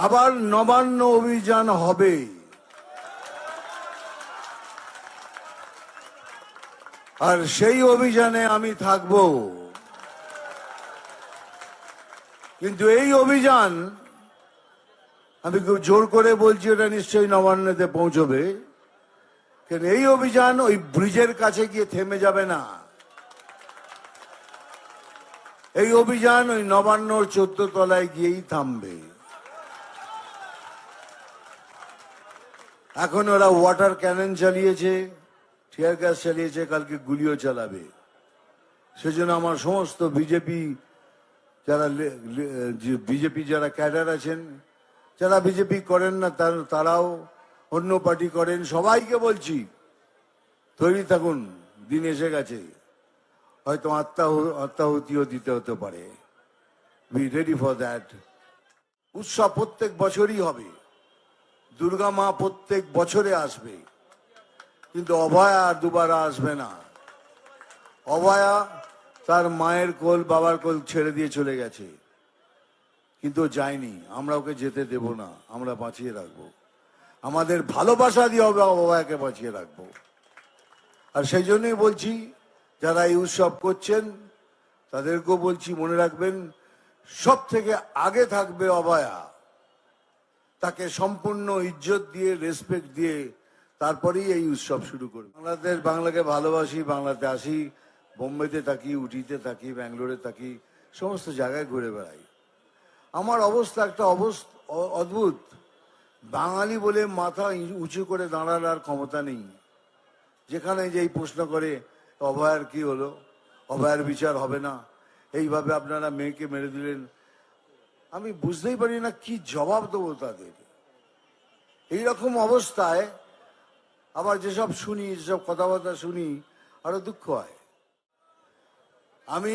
আবার নবান্ন অভিযান হবে। আর সেই অভিযানে আমি থাকব। কিন্তু এই অভিযান আমি খুব জোর করে বলছি, এটা নিশ্চয়ই নবান্নতে পৌঁছবে। কিন্তু এই অভিযান ওই ব্রিজের কাছে গিয়ে থেমে যাবে না। এই অভিযান ওই নবান্নর 14 তলায় গিয়েই থামবে। এখন ওরা ওয়াটার ক্যানন চালিয়েছে, টিয়ার গ্যাস চালিয়েছে, কালকে গুলিও চালাবে। সেজন্য আমার সমস্ত বিজেপি যারা ক্যাডার আছেন, যারা বিজেপি করেন না তারাও অন্য পার্টি করেন, সবাইকে বলছি তৈরি থাকুন, দিন এসে গেছে, হয়তো আত্মাহুতিও দিতে হতে পারে। Be ready for that. উৎসব প্রত্যেক বছরই হবে, দুর্গা মা প্রত্যেক বছরে আসবে, কিন্তু অভয়া আর দুবার আসবে না। অভয়া তার মায়ের কোল বাবার কোল ছেড়ে দিয়ে চলে গেছে, কিন্তু যায়নি। আমরা ওকে যেতে দেব না, আমরা বাঁচিয়ে রাখবো, আমাদের ভালোবাসা দিয়ে অভয়াকে বাঁচিয়ে রাখবো। আর সেই জন্যই বলছি, যারা এই উৎসব করছেন তাদেরকেও বলছি, মনে রাখবেন সব থেকে আগে থাকবে অভয়া। তাকে সম্পূর্ণ ইজ্জত দিয়ে, রেসপেক্ট দিয়ে তারপরেই এই উৎসব শুরু করবে। বাংলাকে ভালোবাসি, বাংলাতে আসি, বোম্বেতে থাকি, উটিতে থাকি, ব্যাঙ্গালোরে থাকি, সমস্ত জায়গায় ঘুরে বেড়াই। আমার অবস্থা একটা অদ্ভুত। বাঙালি বলে মাথা উঁচু করে দাঁড়ার আর ক্ষমতা নেই। যেখানে যেই প্রশ্ন করে অভয়ার কি হলো, অভয়ার বিচার হবে না, এইভাবে আপনারা মেয়েকে মেরে দিলেন, আমি বুঝতেই পারি না কি জবাব দেবো তাদের। এইরকম অবস্থায় আবার যেসব শুনি, যেসব কথাবার্তা শুনি, আরো দুঃখ হয়। আমি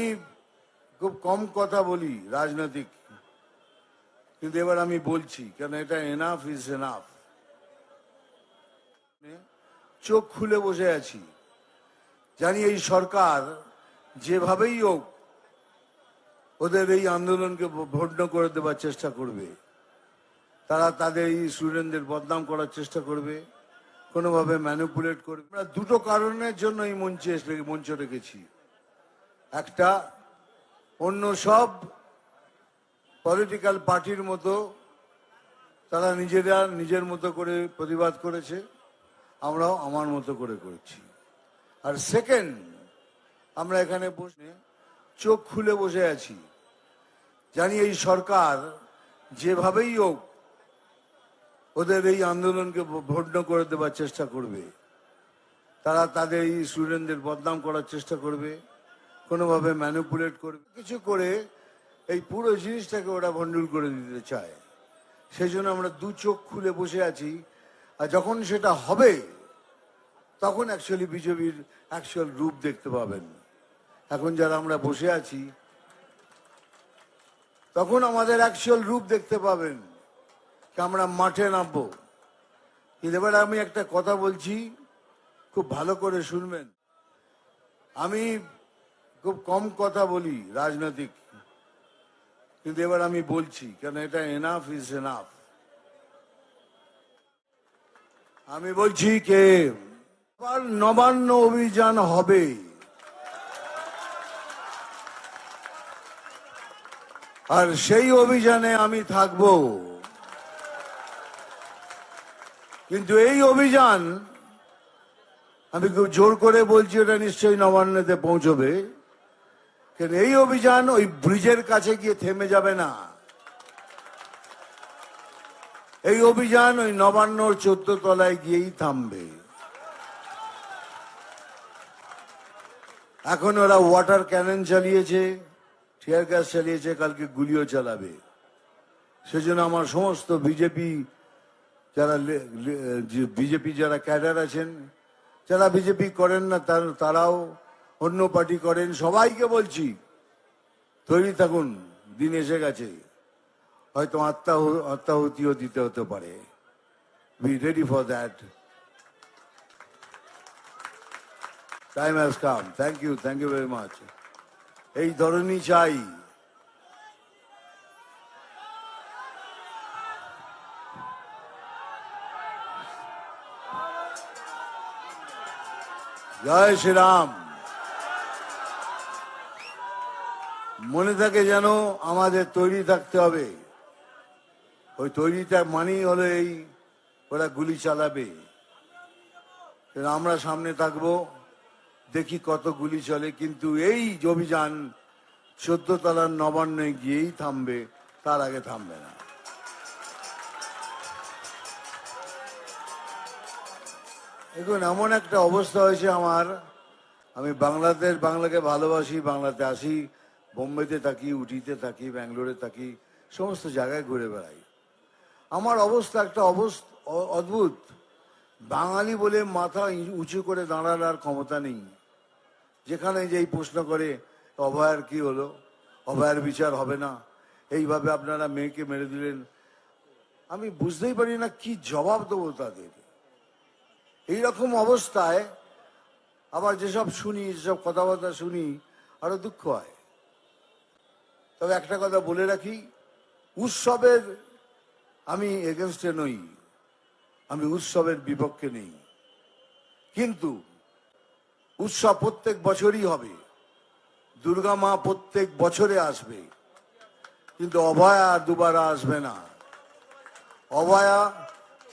খুব কম কথা বলি রাজনৈতিক, কিন্তু এবার আমি বলছি, কেন এটা এনাফ ইজ এনাফ। চোখ খুলে বসে আছি, জানি এই সরকার যেভাবেই হোক ওদের এই আন্দোলনকে ভণ্ড করে দেওয়ার চেষ্টা করবে। তারা তাদের এই স্টুডেন্টদের বদনাম করার চেষ্টা করবে, কোনোভাবে ম্যানিপুলেট করবে। আমরা দুটো কারণের জন্য এই মঞ্চ রেখেছি। একটা, অন্য সব পলিটিক্যাল পার্টির মতো তারা নিজেরা নিজের মতো করে প্রতিবাদ করেছে, আমরাও আমার মতো করে করেছি। আর সেকেন্ড, আমরা এখানে বসে চোখ খুলে বসে আছি, জানি এই সরকার যেভাবেই হোক ওদের এই আন্দোলনকে ভণ্ড করে দেওয়ার চেষ্টা করবে। তারা তাদের এই স্টুডেন্টদের বদনাম করার চেষ্টা করবে, কোনোভাবে ম্যানিপুলেট করবে, কিছু করে এই পুরো জিনিসটাকে ওরা ভণ্ডুল করে দিতে চায়। সেই জন্য আমরা দু চোখ খুলে বসে আছি। আর যখন সেটা হবে তখন অ্যাকচুয়ালি বিজেপির অ্যাকচুয়াল রূপ দেখতে পাবেন। এখন যারা আমরা বসে আছি, তখন আমাদের অ্যাকচুয়াল রূপ দেখতে পাবেন, আমরা মাঠে নামবো। কিন্তু এবার আমি একটা কথা বলছি, খুব ভালো করে শুনবেন। আমি খুব কম কথা বলি রাজনৈতিক, কিন্তু এবার আমি বলছি, কেন এটা এনাফ ইজ এনাফ। আমি বলছি কে আবার নবান্ন অভিযান হবে। আর সেই অভিযানে আমি থাকব। কিন্তু এই অভিযান আমি খুব জোর করে বলছি, এটা নিশ্চয়ই নবান্নতে পৌঁছবে। কিন্তু এই অভিযান ওই ব্রিজের কাছে গিয়ে থেমে যাবে না। এই অভিযান ওই নবান্নর 14 তলায় গিয়েই থামবে। এখন ওরা ওয়াটার ক্যানন চালিয়েছে, টিয়ার গ্যাস চালিয়েছে, কালকে গুলিও চালাবে। সেজন্য আমার সমস্ত বিজেপি যারা ক্যাডার আছেন, যারা বিজেপি করেন না তারাও অন্য পার্টি করেন, সবাইকে বলছি তৈরি থাকুন, দিন এসে গেছে, হয়তো আত্মাহুতিও দিতে হতে পারে। Be ready for that. Time has come. Thank you very much. এই ধরনই চাই। জয় শ্রীরাম। মনে থাকে যেন আমাদের তৈরি থাকতে হবে। ওই তৈরিটা মানেই হলো এই, ওরা গুলি চালাবে, আমরা সামনে থাকবো, দেখি কত গুলি চলে। কিন্তু এই অভিযান 14 তলার নবান্নে গিয়েই থামবে, তার আগে থামবে না। দেখুন, এমন একটা অবস্থা হয়েছে আমার, আমি বাংলাকে ভালোবাসি, বাংলাতে আসি, বোম্বেতে থাকি, উটিতে থাকি, ব্যাঙ্গালোরে থাকি, সমস্ত জায়গায় ঘুরে বেড়াই। আমার অবস্থা একটা অদ্ভুত। বাঙালি বলে মাথা উঁচু করে দাঁড়ানোর ক্ষমতা নেই। যেখানে যেই প্রশ্ন করে অভয়ার কি হলো, অভয়ার বিচার হবে না, এইভাবে আপনারা মেয়েকে মেরে দিলেন, আমি বুঝতেই পারি না কি জবাব দেবো তাদের। এইরকম অবস্থায় আবার যেসব শুনি, যেসব কথাবার্তা শুনি, আরো দুঃখ হয়। তবে একটা কথা বলে রাখি, উৎসবের আমি এগেনস্টে নই, আমি উৎসবের বিপক্ষে নেই, কিন্তু উৎসব প্রত্যেক বছরই হবে, দুর্গা মা প্রত্যেক বছরে আসবে, কিন্তু অভয়া দুবার আসবে না। অভয়া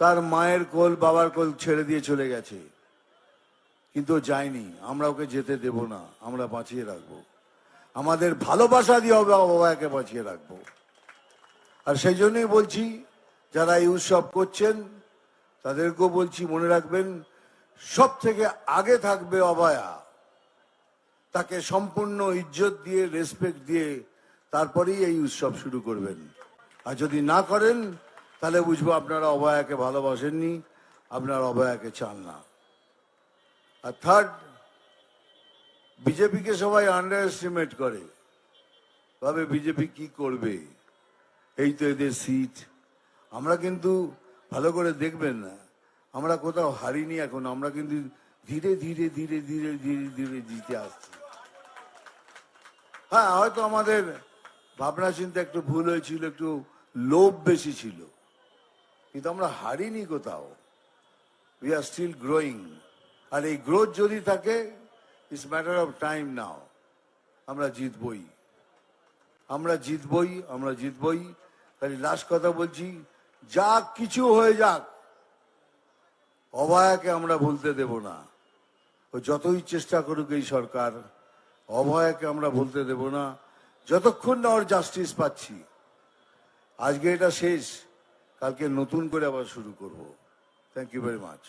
তার মায়ের কোল, বাবার কোল ছেড়ে দিয়ে চলে গেছে, কিন্তু যায়নি। আমরা ওকে যেতে দেব না, আমরা বাঁচিয়ে রাখবো, আমাদের ভালোবাসা দিয়ে অভয়াকে বাঁচিয়ে রাখবো। আর সেই জন্যই বলছি, যারা এই উৎসব করছেন তাদেরকেও বলছি, মনে রাখবেন, সব থেকে আগে থাকবে অভয়া। তাকে সম্পূর্ণ ইজ্জত দিয়ে, রেসপেক্ট দিয়ে তারপরেই এই উৎসব শুরু করবেন। আর যদি না করেন, তাহলে বুঝবো আপনারা অভয়াকে ভালোবাসেননি, আপনারা অভয়াকে চান না। আর থার্ড, বিজেপিকে সবাই আন্ডার এস্টিমেট করে, ভাবে বিজেপি কি করবে, এই তো এদের সিট। আমরা কিন্তু ভালো করে দেখবেন না, আমরা কোথাও হারিনি এখন, আমরা কিন্তু ধীরে ধীরে ধীরে ধীরে ধীরে ধীরে জিতে আসছি। হ্যাঁ, হয়তো আমাদের ভাবনা চিন্তা একটু ভুল হয়েছিল, একটু লোভ বেশি ছিল, কিন্তু আমরা হারিনি কোথাও। We are still growing. আর এই গ্রোথ যদি থাকে, it's matter of time now, আমরা জিতবই, আমরা জিতবই, আমরা জিতবই। তাই লাস্ট কথা বলছি, যা কিছু হয়ে যাক, অভয়াকে আমরা ভুলতে দেব না। ও যতই চেষ্টা করুক এই সরকার, অভয়াকে আমরা ভুলতে দেব না, যতক্ষণ না ওর জাস্টিস পাচ্ছি। আজকে এটা শেষ, কালকে নতুন করে আবার শুরু করব। Thank you very much.